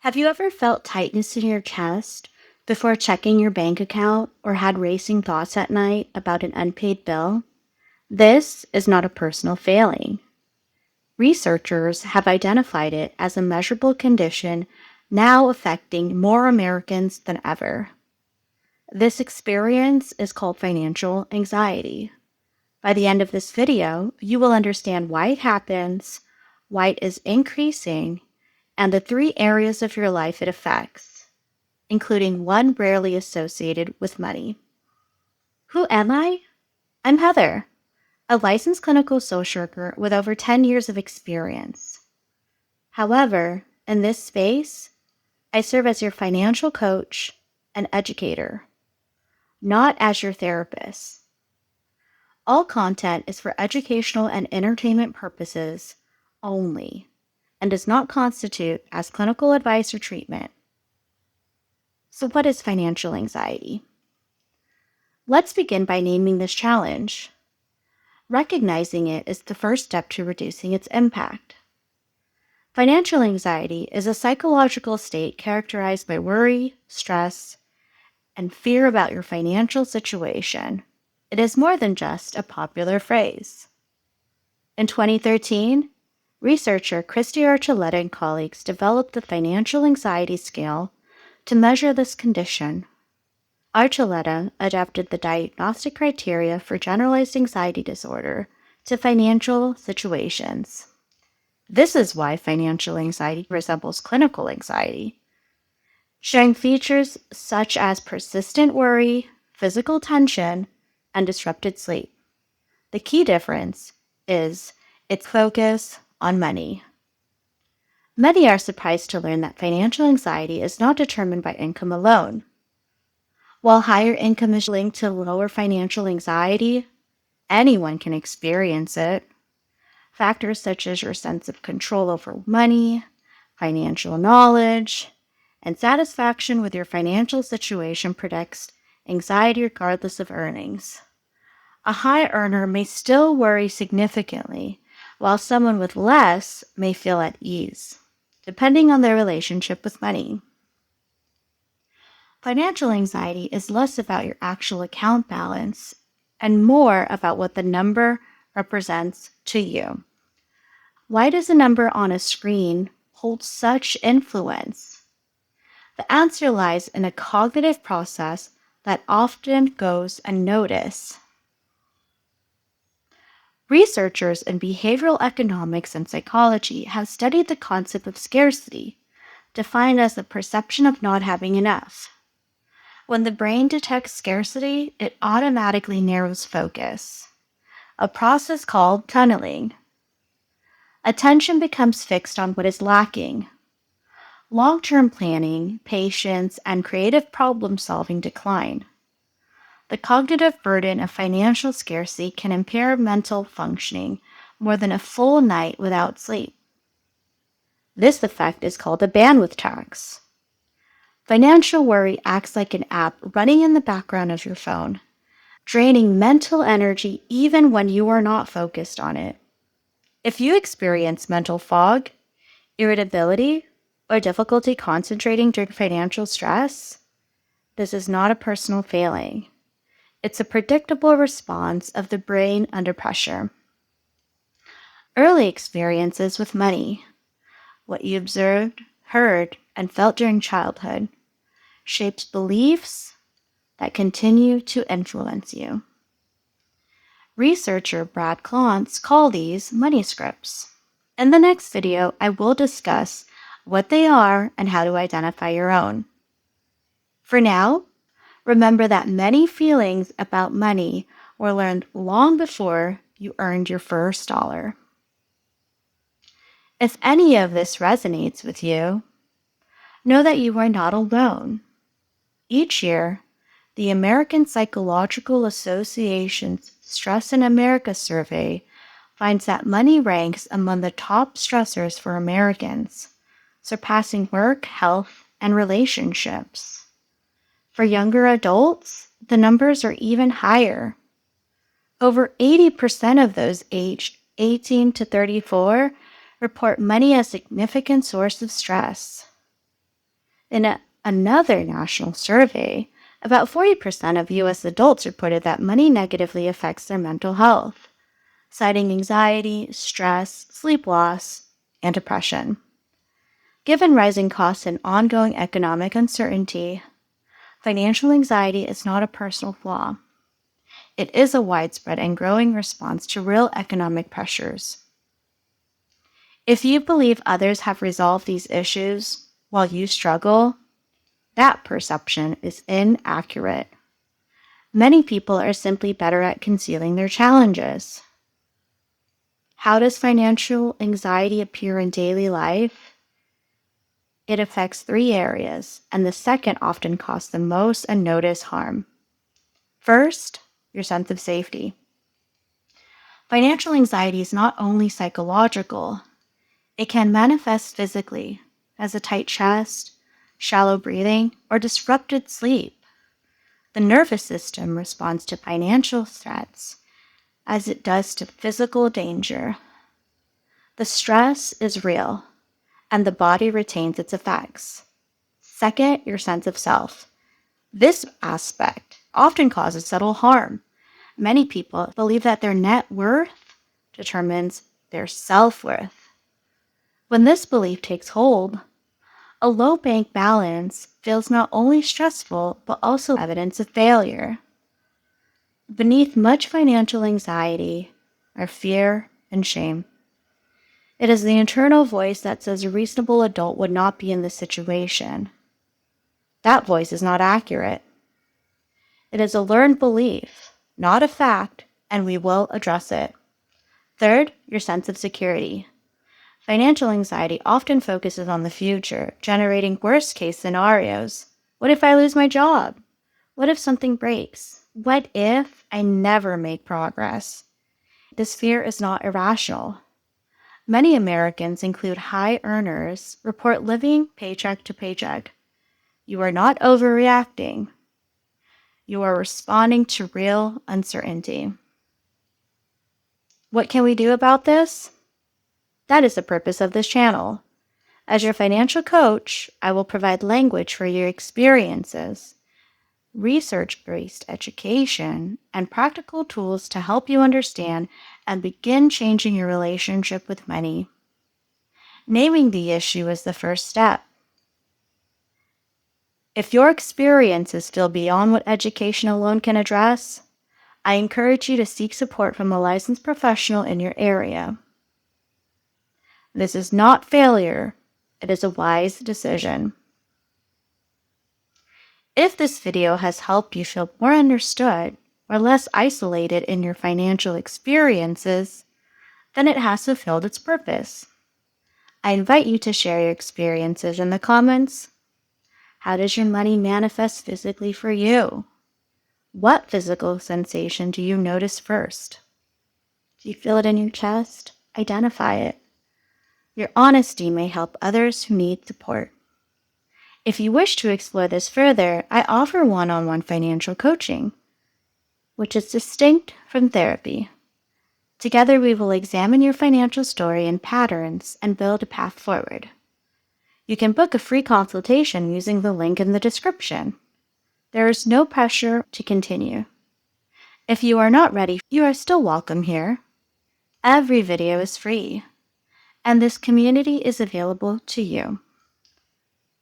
Have you ever felt tightness in your chest before checking your bank account or had racing thoughts at night about an unpaid bill? This is not a personal failing. Researchers have identified it as a measurable condition now affecting more Americans than ever. This experience is called financial anxiety. By the end of this video, you will understand why it happens, why it is increasing, and the three areas of your life it affects, including one rarely associated with money. Who am I? I'm Heather, a licensed clinical social worker with over 10 years of experience. However, in this space, I serve as your financial coach and educator, not as your therapist. All content is for educational and entertainment purposes only and does not constitute as clinical advice or treatment. So what is financial anxiety? Let's begin by naming this challenge. Recognizing it is the first step to reducing its impact. Financial anxiety is a psychological state characterized by worry, stress, and fear about your financial situation. It is more than just a popular phrase. In 2013, researcher Christy Archuleta and colleagues developed the Financial Anxiety Scale to measure this condition. Archuleta adapted the diagnostic criteria for generalized anxiety disorder to financial situations. This is why financial anxiety resembles clinical anxiety, showing features such as persistent worry, physical tension, and disrupted sleep. The key difference is its focus on money. Many are surprised to learn that financial anxiety is not determined by income alone. While higher income is linked to lower financial anxiety, anyone can experience it. Factors such as your sense of control over money, financial knowledge, and satisfaction with your financial situation predicts anxiety regardless of earnings. A high earner may still worry significantly, while someone with less may feel at ease, depending on their relationship with money. Financial anxiety is less about your actual account balance and more about what the number represents to you. Why does a number on a screen hold such influence? The answer lies in a cognitive process that often goes unnoticed. Researchers in behavioral economics and psychology have studied the concept of scarcity, defined as the perception of not having enough. When the brain detects scarcity, it automatically narrows focus, a process called tunneling. Attention becomes fixed on what is lacking. Long-term planning, patience, and creative problem-solving decline. The cognitive burden of financial scarcity can impair mental functioning more than a full night without sleep. This effect is called the bandwidth tax. Financial worry acts like an app running in the background of your phone, draining mental energy even when you are not focused on it. If you experience mental fog, irritability, or difficulty concentrating during financial stress, this is not a personal failing. It's a predictable response of the brain under pressure. Early experiences with money, what you observed, heard, and felt during childhood, shaped beliefs that continue to influence you. Researcher Brad Klontz called these money scripts. In the next video, I will discuss what they are and how to identify your own. For now, remember that many feelings about money were learned long before you earned your first dollar. If any of this resonates with you, know that you are not alone. Each year, the American Psychological Association's Stress in America survey finds that money ranks among the top stressors for Americans, surpassing work, health, and relationships. For younger adults, the numbers are even higher. Over 80% of those aged 18 to 34 report money as a significant source of stress. Another national survey, about 40% of U.S. adults reported that money negatively affects their mental health, citing anxiety, stress, sleep loss, and depression. Given rising costs and ongoing economic uncertainty, financial anxiety is not a personal flaw. It is a widespread and growing response to real economic pressures. If you believe others have resolved these issues while you struggle, that perception is inaccurate. Many people are simply better at concealing their challenges. How does financial anxiety appear in daily life? It affects 3 areas, and the second often causes the most unnoticed harm. First, your sense of safety. Financial anxiety is not only psychological, it can manifest physically as a tight chest, shallow breathing, or disrupted sleep. The nervous system responds to financial threats as it does to physical danger. The stress is real, and the body retains its effects. Second, your sense of self. This aspect often causes subtle harm. Many people believe that their net worth determines their self-worth. When this belief takes hold, a low bank balance feels not only stressful but also evidence of failure. Beneath much financial anxiety are fear and shame. It is the internal voice that says a reasonable adult would not be in this situation. That voice is not accurate. It is a learned belief, not a fact, and we will address it. Third, your sense of security. Financial anxiety often focuses on the future, generating worst-case scenarios. What if I lose my job? What if something breaks? What if I never make progress? This fear is not irrational. Many Americans, include high earners, report living paycheck to paycheck. You are not overreacting. You are responding to real uncertainty. What can we do about this? That is the purpose of this channel. As your financial coach, I will provide language for your experiences, research-based education, and practical tools to help you understand and begin changing your relationship with money. Naming the issue is the first step. If your experience is still beyond what education alone can address, I encourage you to seek support from a licensed professional in your area. This is not failure, it is a wise decision. If this video has helped you feel more understood or less isolated in your financial experiences, then it has fulfilled its purpose. I invite you to share your experiences in the comments. How does your money manifest physically for you? What physical sensation do you notice first? Do you feel it in your chest? Identify it. Your honesty may help others who need support. If you wish to explore this further, I offer one-on-one financial coaching, which is distinct from therapy. Together, we will examine your financial story and patterns and build a path forward. You can book a free consultation using the link in the description. There is no pressure to continue. If you are not ready, you are still welcome here. Every video is free, and this community is available to you.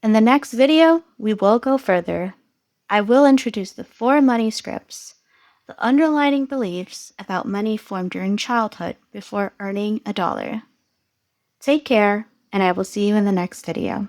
In the next video, we will go further. I will introduce the 4 money scripts, the underlying beliefs about money formed during childhood before earning a dollar. Take care, and I will see you in the next video.